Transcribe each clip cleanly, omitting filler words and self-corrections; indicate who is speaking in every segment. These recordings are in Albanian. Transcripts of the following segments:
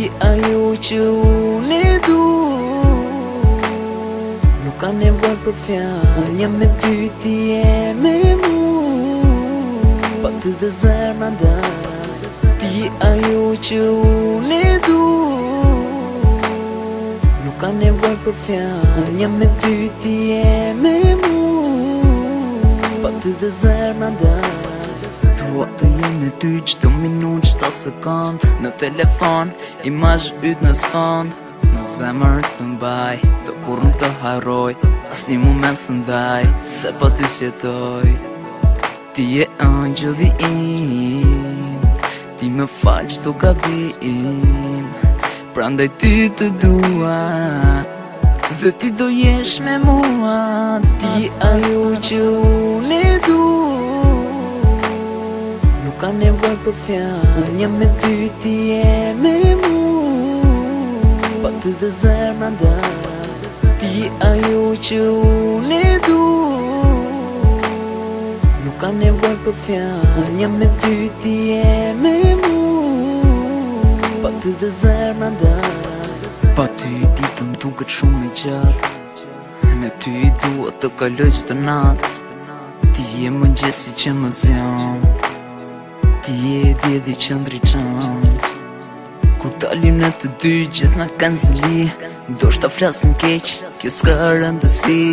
Speaker 1: Ti ajo që unë e du, nuk ka nevoj për fjalë. Unë jam me ty, ti je me mu, pa ty dhe zemra ndaj. Ti ajo që unë e du, nuk ka nevoj për fjalë. Unë jam me ty, ti je me mu, pa ty dhe zemra ndaj. Dua të jem me ty qdo minut, qdo sekund. Në telefon, imazh yt në sfond. Në zemër të mbaj, dhe kur nuk të harroj, as një moment së ndaj, se pa ty s'jetoj. Ti je angjëlli im, ti më fal qdo gabim, prandaj ty të dua, dhe ti do jesh me mua. Ti ajo që unë e du, nuk ka nevoj për fjalë. Unë jam me ty, ti je me mu, pa ty dhe zemra ndaj. Ti ajo që unë e du, nuk ka nevoj për fjalë. Unë jam me ty, ti je me mu, pa ty dhe zemra ndaj. Pa ty ditën duket shumë e gjatë, me ty dua të kaloj çdo natë. Ti je mëngjesi që më zjan, ti je djedi që ndriçon. Kur dalim në të dy gjithë na kanë zili, ndoshta flasin keq, kjo s'ka rëndësi.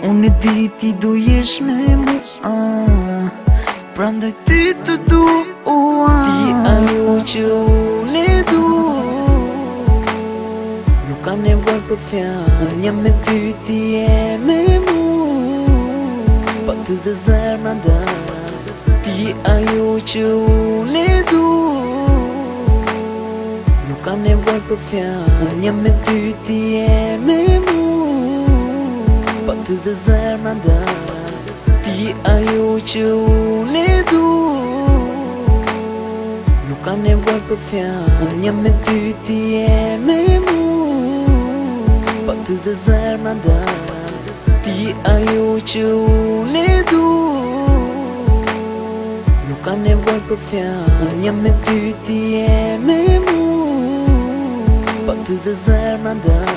Speaker 1: Unë e di ti do jesh me mua, prandaj ty të dua. Ti ajo që unë e du, nuk ka nevoj për fjalë. Unë jam me ty, ti je me mu, pa ty dhe zemra ndaj. Ti ajo që unë e du, nuk ka nevoj për fjalë. Unë jam me ty, ti je me mu, pa ty dhe zemra ndaj. Ti ajo që unë e du, nuk ka nevoj për fjalë. Unë jam me ty, ti je me mu, pa ty dhe zemra ndaj. Ti ajo që unë e du, nuk ka nevoj për fjalë. Unë jam me ty, ti je me mu, pa ty dhe zemra ndaj.